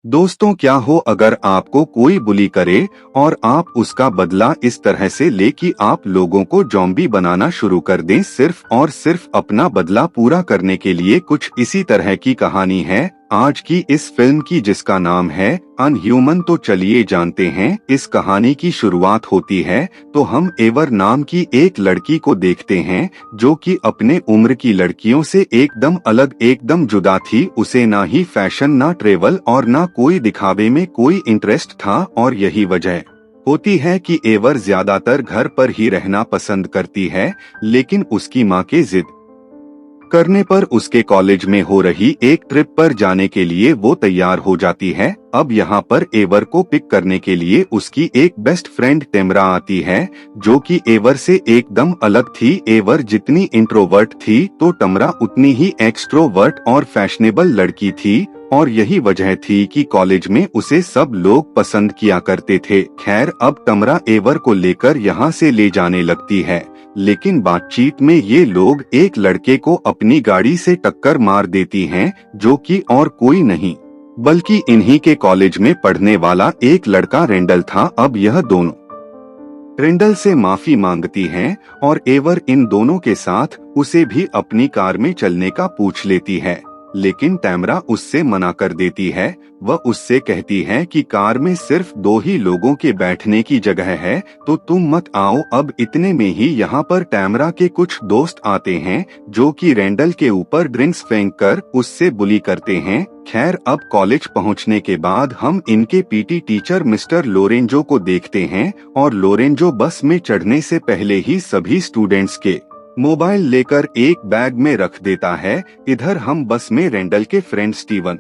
दोस्तों, क्या हो अगर आपको कोई बुली करे और आप उसका बदला इस तरह से ले कि आप लोगों को ज़ॉम्बी बनाना शुरू कर दें सिर्फ और सिर्फ अपना बदला पूरा करने के लिए। कुछ इसी तरह की कहानी है आज की इस फिल्म की, जिसका नाम है अनह्यूमन। तो चलिए जानते हैं। इस कहानी की शुरुआत होती है तो हम एवर नाम की एक लड़की को देखते हैं जो कि अपने उम्र की लड़कियों से एकदम अलग, एकदम जुदा थी। उसे ना ही फैशन, ना ट्रेवल और ना कोई दिखावे में कोई इंटरेस्ट था। और यही वजह होती है कि एवर ज्यादातर घर पर ही रहना पसंद करती है, लेकिन उसकी माँ के जिद करने पर उसके कॉलेज में हो रही एक ट्रिप पर जाने के लिए वो तैयार हो जाती है। अब यहाँ पर एवर को पिक करने के लिए उसकी एक बेस्ट फ्रेंड टेमरा आती है, जो कि एवर से एकदम अलग थी। एवर जितनी इंट्रोवर्ट थी तो टमरा उतनी ही एक्सट्रोवर्ट और फैशनेबल लड़की थी, और यही वजह थी कि कॉलेज में उसे सब लोग पसंद किया करते थे। खैर, अब टमरा एवर को लेकर यहाँ से ले जाने लगती है, लेकिन बातचीत में ये लोग एक लड़के को अपनी गाड़ी से टक्कर मार देती हैं, जो कि और कोई नहीं बल्कि इन्हीं के कॉलेज में पढ़ने वाला एक लड़का रेंडल था। अब यह दोनों रेंडल से माफी मांगती हैं और एवर इन दोनों के साथ उसे भी अपनी कार में चलने का पूछ लेती है, लेकिन टैमरा उससे मना कर देती है। वह उससे कहती है कि कार में सिर्फ 2 ही लोगों के बैठने की जगह है, तो तुम मत आओ। अब इतने में ही यहाँ पर टैमरा के कुछ दोस्त आते हैं, जो कि रेंडल के ऊपर ड्रिंक्स फेंककर उससे बुली करते हैं। खैर, अब कॉलेज पहुँचने के बाद हम इनके पीटी टीचर मिस्टर लोरेंजो को देखते हैं, और लोरेंजो बस में चढ़ने से पहले ही सभी स्टूडेंट्स के मोबाइल लेकर एक बैग में रख देता है। इधर हम बस में रेंडल के फ्रेंड स्टीवन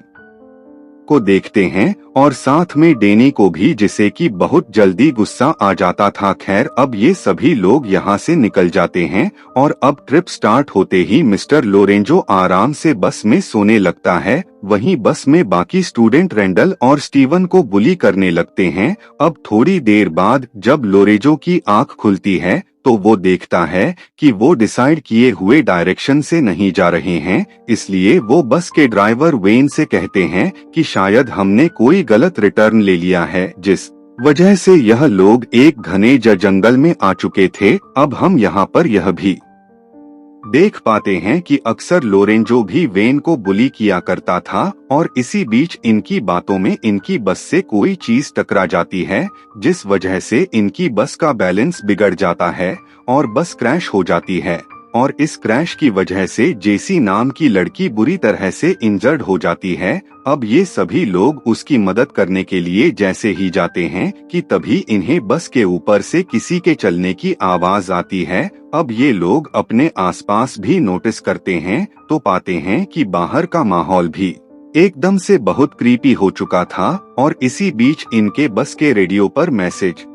को देखते हैं और साथ में डेनी को भी, जिसे कि बहुत जल्दी गुस्सा आ जाता था। खैर, अब ये सभी लोग यहाँ से निकल जाते हैं और अब ट्रिप स्टार्ट होते ही मिस्टर लोरेंजो आराम से बस में सोने लगता है। वहीं बस में बाकी स्टूडेंट रेंडल और स्टीवन को बुली करने लगते हैं। अब थोड़ी देर बाद जब लोरेंजो की आंख खुलती है तो वो देखता है कि वो डिसाइड किए हुए डायरेक्शन से नहीं जा रहे हैं, इसलिए वो बस के ड्राइवर वेन से कहते हैं कि शायद हमने कोई गलत रिटर्न ले लिया है, जिस वजह से यह लोग एक घने जंगल में आ चुके थे। अब हम यहाँ पर यह भी देख पाते हैं कि अक्सर लोरेंजो भी वेन को बुली किया करता था, और इसी बीच इनकी बातों में इनकी बस से कोई चीज टकरा जाती है, जिस वजह से इनकी बस का बैलेंस बिगड़ जाता है और बस क्रैश हो जाती है। और इस क्रैश की वजह से जेसी नाम की लड़की बुरी तरह से इंजर्ड हो जाती है। अब ये सभी लोग उसकी मदद करने के लिए जैसे ही जाते हैं कि तभी इन्हें बस के ऊपर से किसी के चलने की आवाज आती है। अब ये लोग अपने आसपास भी नोटिस करते हैं तो पाते हैं कि बाहर का माहौल भी एकदम से बहुत क्रीपी हो चुका था, और इसी बीच इनके बस के रेडियो पर मैसेज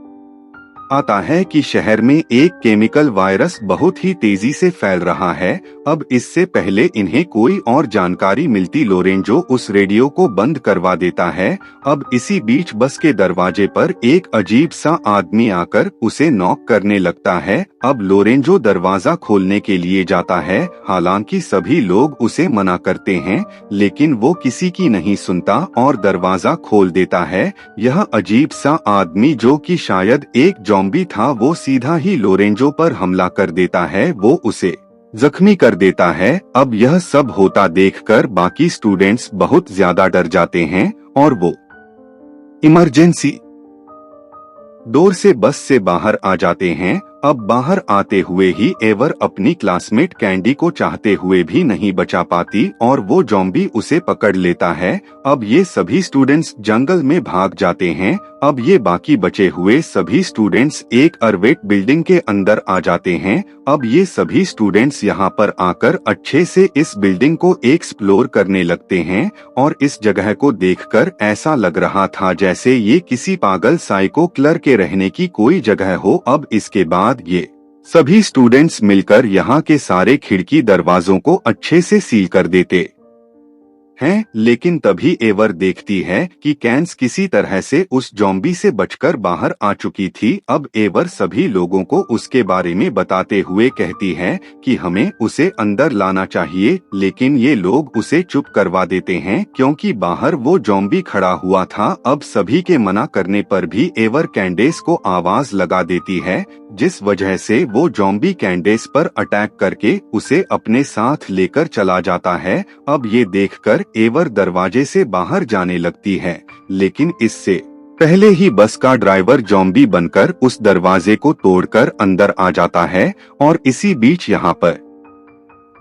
आता है कि शहर में एक केमिकल वायरस बहुत ही तेजी से फैल रहा है। अब इससे पहले इन्हें कोई और जानकारी मिलती, लोरेंजो उस रेडियो को बंद करवा देता है। अब इसी बीच बस के दरवाजे पर एक अजीब सा आदमी आकर उसे नॉक करने लगता है। अब लोरेंजो दरवाजा खोलने के लिए जाता है, हालांकि सभी लोग उसे मना करते हैं, लेकिन वो किसी की नहीं सुनता और दरवाजा खोल देता है। यह अजीब सा आदमी, जो कि शायद एक ज़ॉम्बी था, वो सीधा ही लोरेंजो पर हमला कर देता है। वो उसे जख्मी कर देता है। अब यह सब होता देखकर बाकी स्टूडेंट्स बहुत ज्यादा डर जाते हैं और वो इमरजेंसी डोर से बस से बाहर आ जाते हैं। अब बाहर आते हुए ही एवर अपनी क्लासमेट कैंडी को चाहते हुए भी नहीं बचा पाती और वो ज़ॉम्बी उसे पकड़ लेता है। अब ये सभी स्टूडेंट्स जंगल में भाग जाते हैं। अब ये बाकी बचे हुए सभी स्टूडेंट्स एक अर्वेट बिल्डिंग के अंदर आ जाते हैं। अब ये सभी स्टूडेंट्स यहाँ पर आकर अच्छे से इस बिल्डिंग को एक्सप्लोर करने लगते हैं, और इस जगह को देखकर ऐसा लग रहा था जैसे ये किसी पागल साइको किलर के रहने की कोई जगह हो। अब इसके बाद ये सभी स्टूडेंट्स मिलकर यहाँ के सारे खिड़की दरवाजों को अच्छे से सील कर देते हैं, लेकिन तभी एवर देखती है कि कैन्स किसी तरह से उस जॉम्बी से बचकर बाहर आ चुकी थी। अब एवर सभी लोगों को उसके बारे में बताते हुए कहती है कि हमें उसे अंदर लाना चाहिए, लेकिन ये लोग उसे चुप करवा देते हैं क्योंकि बाहर वो जॉम्बी खड़ा हुआ था। अब सभी के मना करने पर भी एवर कैंडेस को आवाज लगा देती है, जिस वजह से वो जॉम्बी कैंडेस पर अटैक करके उसे अपने साथ लेकर चला जाता है। अब ये देखकर एवर दरवाजे से बाहर जाने लगती है, लेकिन इससे पहले ही बस का ड्राइवर जॉम्बी बनकर उस दरवाजे को तोड़कर अंदर आ जाता है। और इसी बीच यहाँ पर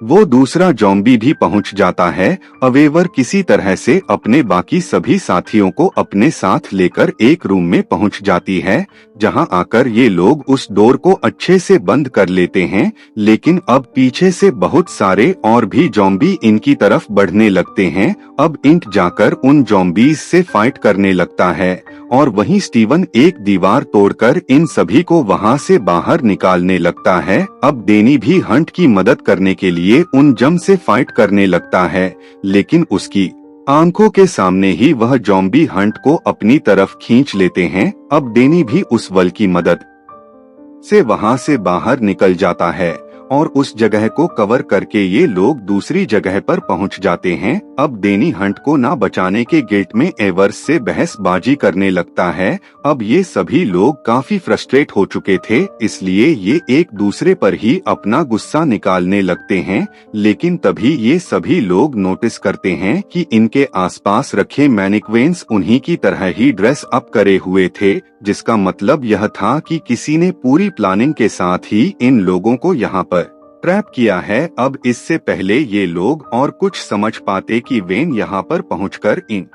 वो दूसरा जॉम्बी भी पहुंच जाता है। अब एवर किसी तरह से अपने बाकी सभी साथियों को अपने साथ लेकर एक रूम में पहुंच जाती है, जहां आकर ये लोग उस डोर को अच्छे से बंद कर लेते हैं। लेकिन अब पीछे से बहुत सारे और भी जॉम्बी इनकी तरफ बढ़ने लगते हैं। अब इंट जाकर उन जॉम्बीज से फाइट करने लगता है और वहीं स्टीवन एक दीवार तोड़कर इन सभी को वहां से बाहर निकालने लगता है। अब डेनी भी हंट की मदद करने के लिए उन जम से फाइट करने लगता है, लेकिन उसकी आंखों के सामने ही वह जॉम्बी हंट को अपनी तरफ खींच लेते हैं। अब डेनी भी उस वल की मदद से वहां से बाहर निकल जाता है और उस जगह को कवर करके ये लोग दूसरी जगह पर पहुंच जाते हैं। अब डेनी हंट को ना बचाने के गिल्ट में एवर्स से बहसबाजी करने लगता है। अब ये सभी लोग काफी फ्रस्ट्रेट हो चुके थे, इसलिए ये एक दूसरे पर ही अपना गुस्सा निकालने लगते हैं। लेकिन तभी ये सभी लोग नोटिस करते हैं कि इनके आसपास रखे मैनिक्वेन्स उन्हीं की तरह ही ड्रेस अप करे हुए थे, जिसका मतलब यह था कि किसी ने पूरी प्लानिंग के साथ ही इन लोगों को यहाँ पर ट्रैप किया है। अब इससे पहले ये लोग और कुछ समझ पाते कि वेन यहाँ पर पहुंचकर इन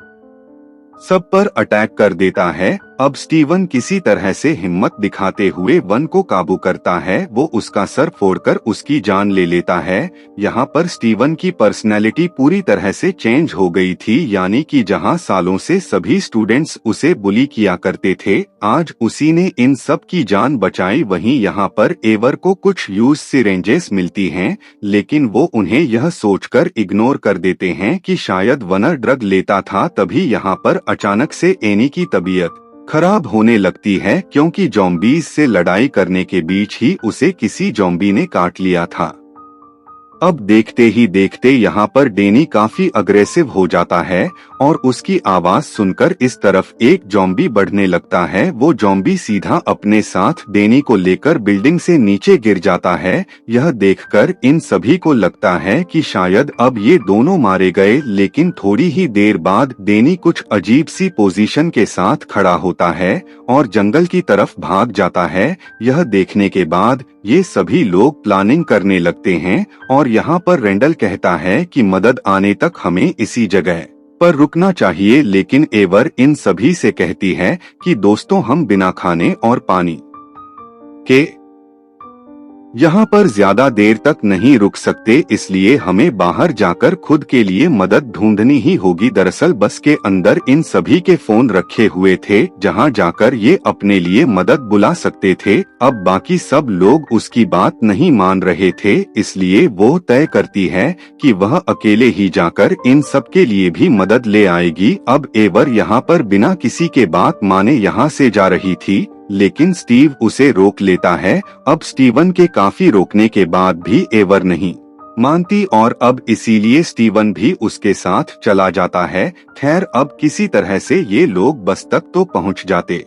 सब पर अटैक कर देता है। अब स्टीवन किसी तरह से हिम्मत दिखाते हुए वन को काबू करता है। वो उसका सर फोड़कर उसकी जान ले लेता है। यहाँ पर स्टीवन की पर्सनैलिटी पूरी तरह से चेंज हो गई थी, यानी कि जहाँ सालों से सभी स्टूडेंट्स उसे बुली किया करते थे, आज उसी ने इन सब की जान बचाई। वहीं यहाँ पर एवर को कुछ यूज सिरेंजेस मिलती हैं, लेकिन वो उन्हें यह सोचकर इग्नोर कर देते हैं कि शायद वनर ड्रग लेता था। तभी यहाँ पर अचानक से एनी की तबीयत खराब होने लगती है, क्योंकि जॉम्बीज से लड़ाई करने के बीच ही उसे किसी जॉम्बी ने काट लिया था। अब देखते ही देखते यहाँ पर डेनी काफी अग्रेसिव हो जाता है और उसकी आवाज सुनकर इस तरफ एक जॉम्बी बढ़ने लगता है। वो जॉम्बी सीधा अपने साथ डेनी को लेकर बिल्डिंग से नीचे गिर जाता है। यह देखकर इन सभी को लगता है कि शायद अब ये दोनों मारे गए, लेकिन थोड़ी ही देर बाद डेनी कुछ अजीब सी पोजीशन के साथ खड़ा होता है और जंगल की तरफ भाग जाता है। यह देखने के बाद ये सभी लोग प्लानिंग करने लगते हैं और यहाँ पर रेंडल कहता है कि मदद आने तक हमें इसी जगह पर रुकना चाहिए, लेकिन एवर इन सभी से कहती है कि दोस्तों, हम बिना खाने और पानी के यहाँ पर ज्यादा देर तक नहीं रुक सकते, इसलिए हमें बाहर जाकर खुद के लिए मदद ढूंढनी ही होगी। दरअसल बस के अंदर इन सभी के फोन रखे हुए थे, जहाँ जाकर ये अपने लिए मदद बुला सकते थे। अब बाकी सब लोग उसकी बात नहीं मान रहे थे, इसलिए वो तय करती है कि वह अकेले ही जाकर इन सब के लिए भी मदद ले आएगी। अब एवर यहाँ पर बिना किसी के बात माने यहाँ से जा रही थी, लेकिन स्टीव उसे रोक लेता है। अब स्टीवन के काफी रोकने के बाद भी एवर नहीं मानती और अब इसीलिए स्टीवन भी उसके साथ चला जाता है। खैर, अब किसी तरह से ये लोग बस तक तो पहुंच जाते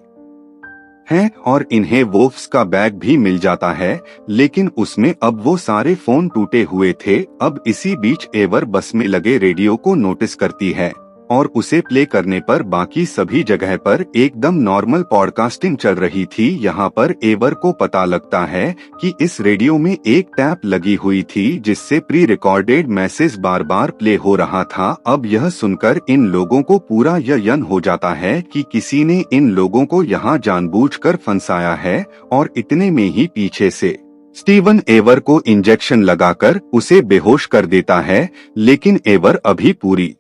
हैं और इन्हें वोल्फ्स का बैग भी मिल जाता है, लेकिन उसमें अब वो सारे फोन टूटे हुए थे। अब इसी बीच एवर बस में लगे रेडियो को नोटिस करती है और उसे प्ले करने पर बाकी सभी जगह पर एकदम नॉर्मल पॉडकास्टिंग चल रही थी। यहाँ पर एवर को पता लगता है कि इस रेडियो में एक टैप लगी हुई थी, जिससे प्री रिकॉर्डेड मैसेज बार बार प्ले हो रहा था। अब यह सुनकर इन लोगों को पूरा यकीन हो जाता है कि किसी ने इन लोगों को यहाँ जानबूझकर फंसाया है और इतने में ही पीछे से स्टीवन एवर को इंजेक्शन लगाकर उसे बेहोश कर देता है। लेकिन एवर अभी पूरी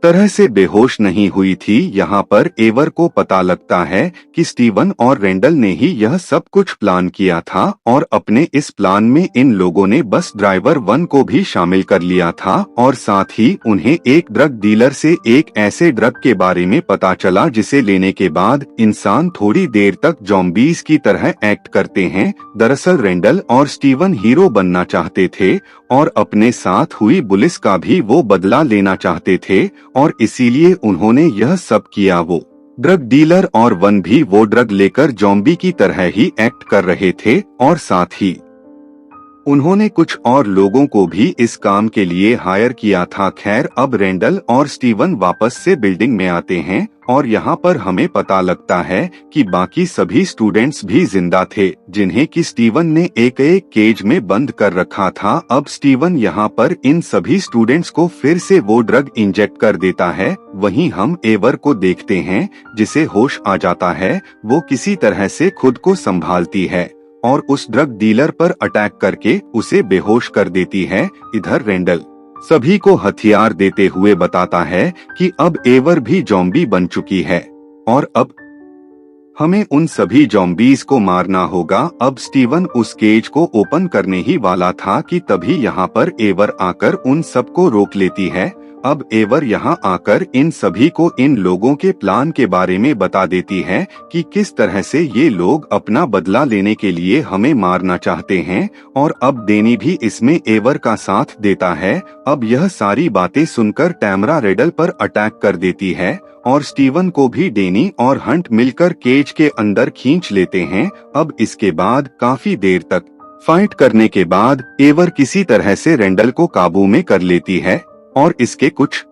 तरह से बेहोश नहीं हुई थी। यहाँ पर एवर को पता लगता है कि स्टीवन और रेंडल ने ही यह सब कुछ प्लान किया था और अपने इस प्लान में इन लोगों ने बस ड्राइवर 1 को भी शामिल कर लिया था और साथ ही उन्हें एक ड्रग डीलर से एक ऐसे ड्रग के बारे में पता चला जिसे लेने के बाद इंसान थोड़ी देर तक ज़ॉम्बीज़ की तरह एक्ट करते हैं। दरअसल रेंडल और स्टीवन हीरो बनना चाहते थे और अपने साथ हुई पुलिस का भी वो बदला लेना चाहते थे और इसीलिए उन्होंने यह सब किया। वो ड्रग डीलर और 1 भी वो ड्रग लेकर ज़ॉम्बी की तरह ही एक्ट कर रहे थे और साथ ही उन्होंने कुछ और लोगों को भी इस काम के लिए हायर किया था। खैर, अब रेंडल और स्टीवन वापस से बिल्डिंग में आते हैं और यहाँ पर हमें पता लगता है कि बाकी सभी स्टूडेंट्स भी जिंदा थे जिन्हें कि स्टीवन ने एक केज में बंद कर रखा था। अब स्टीवन यहाँ पर इन सभी स्टूडेंट्स को फिर से वो ड्रग इंजेक्ट कर देता है। वहीं हम एवर को देखते हैं जिसे होश आ जाता है। वो किसी तरह से खुद को संभालती है और उस ड्रग डीलर पर अटैक करके उसे बेहोश कर देती है। इधर रेंडल सभी को हथियार देते हुए बताता है कि अब एवर भी ज़ॉम्बी बन चुकी है और अब हमें उन सभी ज़ॉम्बीज को मारना होगा। अब स्टीवन उस केज को ओपन करने ही वाला था कि तभी यहाँ पर एवर आकर उन सबको रोक लेती है। अब एवर यहाँ आकर इन सभी को इन लोगों के प्लान के बारे में बता देती है कि किस तरह से ये लोग अपना बदला लेने के लिए हमें मारना चाहते हैं और अब डेनी भी इसमें एवर का साथ देता है। अब यह सारी बातें सुनकर टैमरा रेंडल पर अटैक कर देती है और स्टीवन को भी डेनी और हंट मिलकर केज के अंदर खींच लेते हैं। अब इसके बाद काफी देर तक फाइट करने के बाद एवर किसी तरह से रेंडल को काबू में कर लेती है और इसके कुछ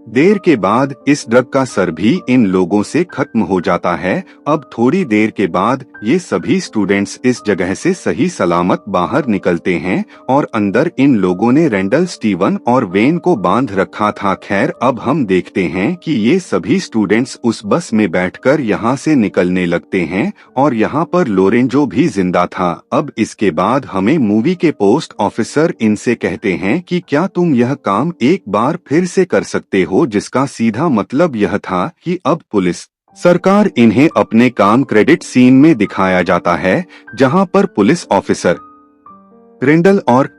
देर के बाद इस ड्रग का असर भी इन लोगों से खत्म हो जाता है। अब थोड़ी देर के बाद ये सभी स्टूडेंट्स इस जगह से सही सलामत बाहर निकलते हैं और अंदर इन लोगों ने रेंडल, स्टीवन और वेन को बांध रखा था। खैर, अब हम देखते हैं कि ये सभी स्टूडेंट्स उस बस में बैठकर यहाँ से निकलने लगते हैं और यहाँ पर लोरेंजो भी जिंदा था। अब इसके बाद हमें मूवी के पोस्ट ऑफिसर इनसे कहते हैं कि क्या तुम यह काम एक बार फिर से कर सकते हो, जिसका सीधा मतलब यह था कि अब पुलिस सरकार इन्हें अपने काम क्रेडिट सीन में दिखाया जाता है जहां पर पुलिस ऑफिसर रेंडल और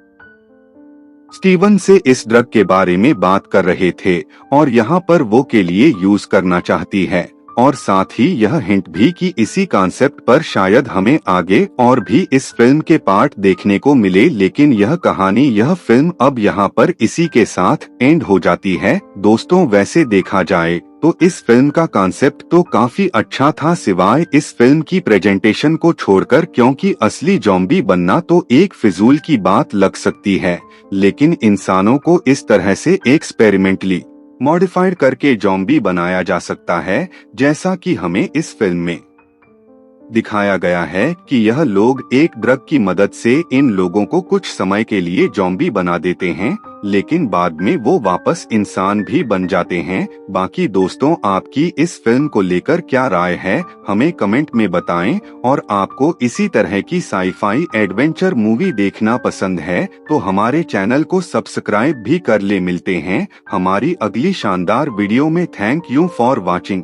स्टीवन से इस ड्रग के बारे में बात कर रहे थे और यहाँ पर वो के लिए यूज करना चाहती है और साथ ही यह हिंट भी कि इसी कॉन्सेप्ट पर शायद हमें आगे और भी इस फिल्म के पार्ट देखने को मिले। लेकिन यह कहानी, यह फिल्म अब यहाँ पर इसी के साथ एंड हो जाती है। दोस्तों, वैसे देखा जाए तो इस फिल्म का कॉन्सेप्ट तो काफी अच्छा था, सिवाय इस फिल्म की प्रेजेंटेशन को छोड़कर, क्योंकि असली ज़ॉम्बी बनना तो एक फिजूल की बात लग सकती है, लेकिन इंसानों को इस तरह से एक्सपेरिमेंटली मॉडिफाइड करके ज़ॉम्बी बनाया जा सकता है, जैसा कि हमें इस फिल्म में दिखाया गया है कि यह लोग एक ड्रग की मदद से इन लोगों को कुछ समय के लिए ज़ॉम्बी बना देते हैं, लेकिन बाद में वो वापस इंसान भी बन जाते हैं। बाकी दोस्तों, आपकी इस फिल्म को लेकर क्या राय है, हमें कमेंट में बताएं। और आपको इसी तरह की साईफाई एडवेंचर मूवी देखना पसंद है तो हमारे चैनल को सब्सक्राइब भी कर ले। मिलते हैं हमारी अगली शानदार वीडियो में। Thank you for watching.